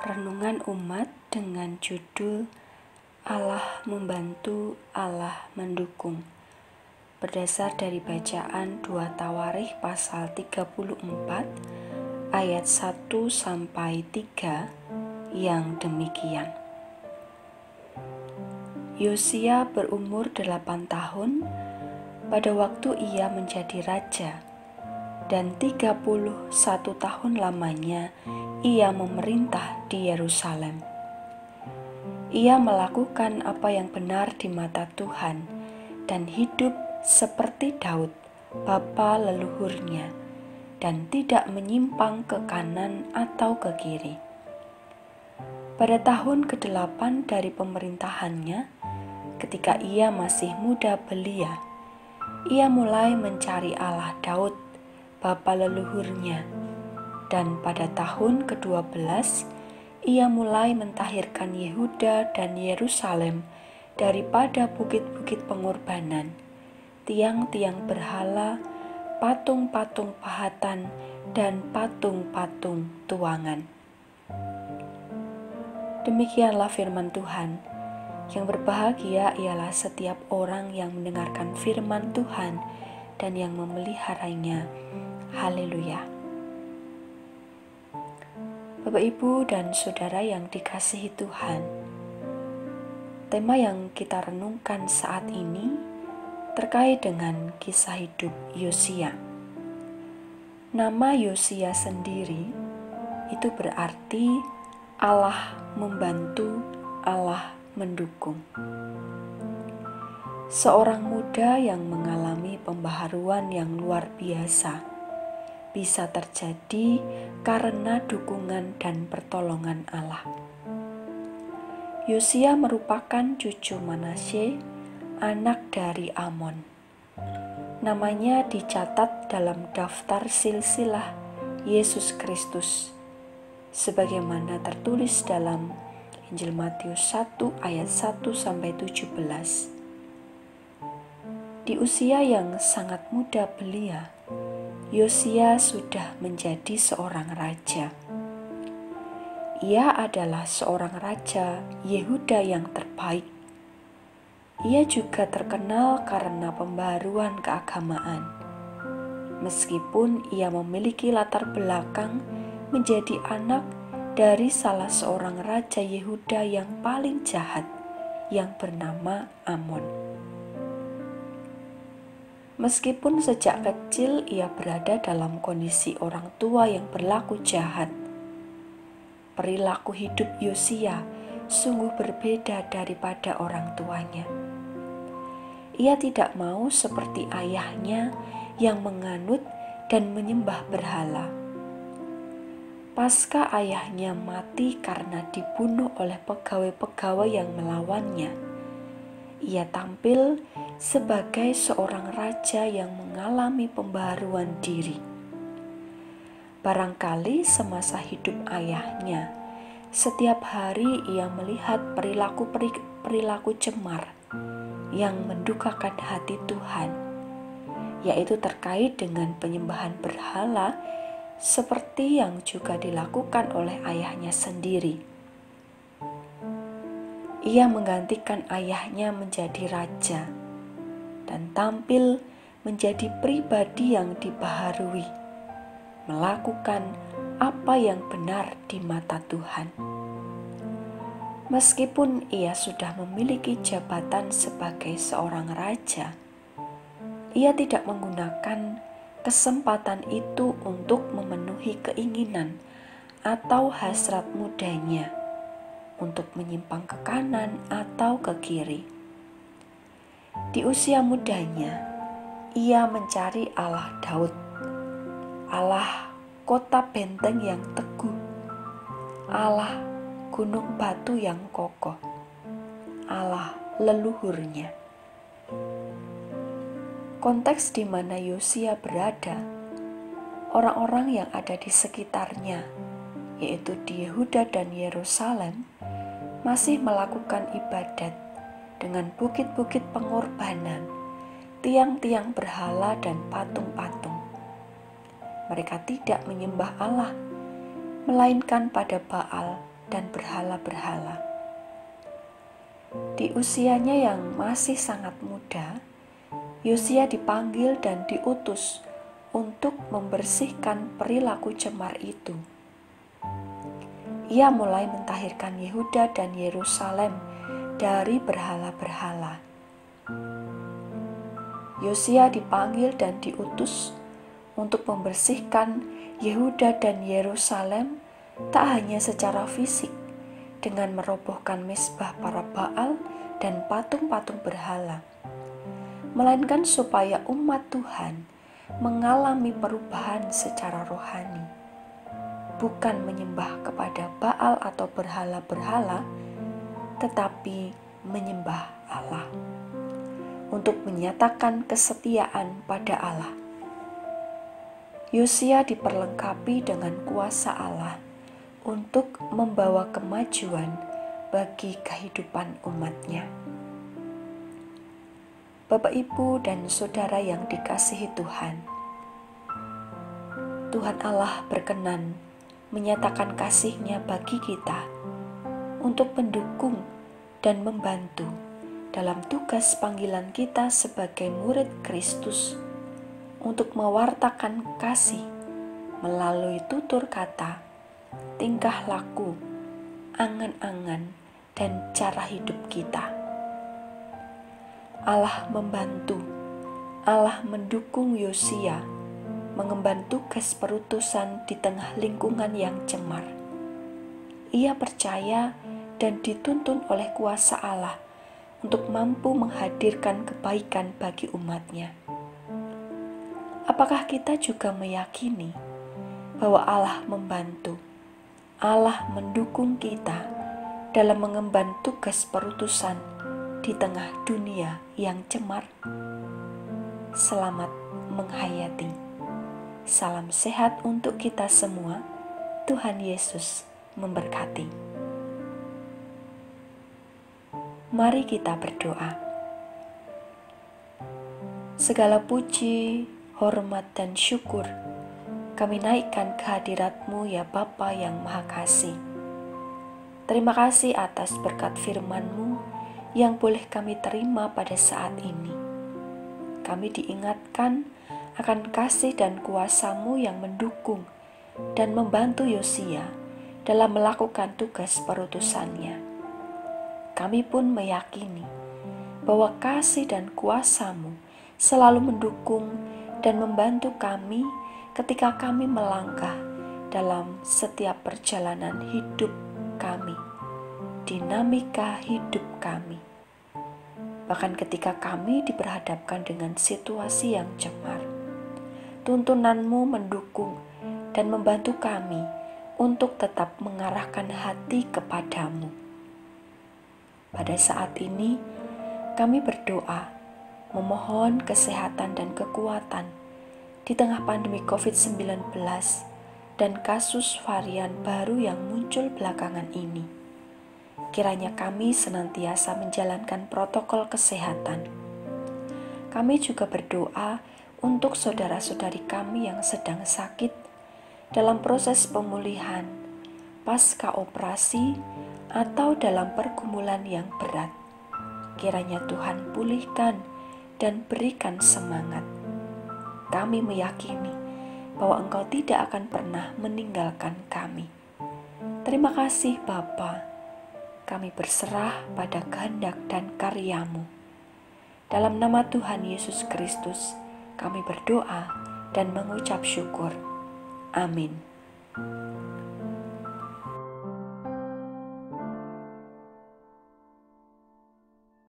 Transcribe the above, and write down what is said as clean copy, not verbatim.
Renungan umat dengan judul Allah membantu, Allah mendukung. Berdasar dari bacaan 2 Tawarikh pasal 34 ayat 1 sampai 3 yang demikian. Yosia berumur 8 tahun pada waktu ia menjadi raja, dan 31 tahun lamanya ia memerintah di Yerusalem. Ia melakukan apa yang benar di mata Tuhan dan hidup seperti Daud, bapa leluhurnya, dan tidak menyimpang ke kanan atau ke kiri. Pada tahun ke-8 dari pemerintahannya, ketika ia masih muda belia, ia mulai mencari Allah Daud, bapa leluhurnya, dan pada tahun ke-12 ia mulai mentahirkan Yehuda dan Yerusalem daripada bukit-bukit pengorbanan, tiang-tiang berhala, patung-patung pahatan, dan patung-patung tuangan. Demikianlah firman Tuhan. Yang berbahagia ialah setiap orang yang mendengarkan firman Tuhan dan yang memeliharanya. Haleluya. Bapak, Ibu, dan Saudara yang dikasihi Tuhan, tema yang kita renungkan saat ini terkait dengan kisah hidup Yosia. Nama Yosia sendiri itu berarti Allah membantu, Allah mendukung. Seorang muda yang mengalami pembaharuan yang luar biasa bisa terjadi karena dukungan dan pertolongan Allah. Yosia merupakan cucu Manasye, anak dari Amon. Namanya dicatat dalam daftar silsilah Yesus Kristus, sebagaimana tertulis dalam Injil Matius 1 ayat 1-17. Di usia yang sangat muda belia, Yosia sudah menjadi seorang raja. Ia adalah seorang raja Yehuda yang terbaik. Ia juga terkenal karena pembaharuan keagamaan. Meskipun ia memiliki latar belakang menjadi anak dari salah seorang raja Yehuda yang paling jahat yang bernama Amon. Meskipun sejak kecil ia berada dalam kondisi orang tua yang berlaku jahat, perilaku hidup Yosia sungguh berbeda daripada orang tuanya. Ia tidak mau seperti ayahnya yang menganut dan menyembah berhala. Pasca ayahnya mati karena dibunuh oleh pegawai-pegawai yang melawannya, ia tampil sebagai seorang raja yang mengalami pembaharuan diri. Barangkali semasa hidup ayahnya, setiap hari ia melihat perilaku cemar yang mendukakan hati Tuhan, yaitu terkait dengan penyembahan berhala seperti yang juga dilakukan oleh ayahnya sendiri. Ia menggantikan ayahnya menjadi raja dan tampil menjadi pribadi yang dibaharui, melakukan apa yang benar di mata Tuhan. Meskipun ia sudah memiliki jabatan sebagai seorang raja, ia tidak menggunakan kesempatan itu untuk memenuhi keinginan atau hasrat mudanya untuk menyimpang ke kanan atau ke kiri. Di usia mudanya, ia mencari Allah Daud, Allah kota benteng yang teguh, Allah gunung batu yang kokoh, Allah leluhurnya. Konteks di mana Yosia berada, orang-orang yang ada di sekitarnya, yaitu di Yehuda dan Yerusalem, masih melakukan ibadat dengan bukit-bukit pengorbanan, tiang-tiang berhala dan patung-patung. Mereka tidak menyembah Allah, melainkan pada Baal dan berhala-berhala. Di usianya yang masih sangat muda, Yosia dipanggil dan diutus untuk membersihkan perilaku cemar itu. Ia mulai mentahirkan Yehuda dan Yerusalem dari berhala-berhala. Yosia dipanggil dan diutus untuk membersihkan Yehuda dan Yerusalem tak hanya secara fisik dengan merobohkan mezbah para Baal dan patung-patung berhala, melainkan supaya umat Tuhan mengalami perubahan secara rohani, bukan menyembah kepada Baal atau berhala-berhala, tetapi menyembah Allah, untuk menyatakan kesetiaan pada Allah. Yosia diperlengkapi dengan kuasa Allah untuk membawa kemajuan bagi kehidupan umatnya. Bapak, Ibu, dan Saudara yang dikasihi Tuhan, Tuhan Allah berkenan menyatakan kasih-Nya bagi kita untuk mendukung dan membantu dalam tugas panggilan kita sebagai murid Kristus untuk mewartakan kasih melalui tutur kata, tingkah laku, angan-angan, dan cara hidup kita. Allah membantu, Allah mendukung Yosia mengemban tugas perutusan di tengah lingkungan yang cemar. Ia percaya dan dituntun oleh kuasa Allah untuk mampu menghadirkan kebaikan bagi umatnya. Apakah kita juga meyakini bahwa Allah membantu, Allah mendukung kita dalam mengemban tugas perutusan di tengah dunia yang cemar? Selamat menghayati. Salam sehat untuk kita semua. Tuhan Yesus memberkati. Mari kita berdoa. Segala puji, hormat, dan syukur kami naikkan kehadirat-Mu ya Bapa yang Maha Kasih. Terima kasih atas berkat firman-Mu yang boleh kami terima pada saat ini. Kami diingatkan akan kasih dan kuasa-Mu yang mendukung dan membantu Yosia dalam melakukan tugas perutusannya. Kami pun meyakini bahwa kasih dan kuasa-Mu selalu mendukung dan membantu kami ketika kami melangkah dalam setiap perjalanan hidup kami, dinamika hidup kami. Bahkan ketika kami diperhadapkan dengan situasi yang cemar, tuntunan-Mu mendukung dan membantu kami untuk tetap mengarahkan hati kepadamu. Pada saat ini, kami berdoa, memohon kesehatan dan kekuatan di tengah pandemi COVID-19 dan kasus varian baru yang muncul belakangan ini. Kiranya kami senantiasa menjalankan protokol kesehatan. Kami juga berdoa untuk saudara-saudari kami yang sedang sakit dalam proses pemulihan, pasca operasi, atau dalam pergumulan yang berat. Kiranya Tuhan pulihkan dan berikan semangat. Kami meyakini bahwa Engkau tidak akan pernah meninggalkan kami. Terima kasih Bapa. Kami berserah pada kehendak dan karya-Mu. Dalam nama Tuhan Yesus Kristus, kami berdoa dan mengucap syukur. Amin.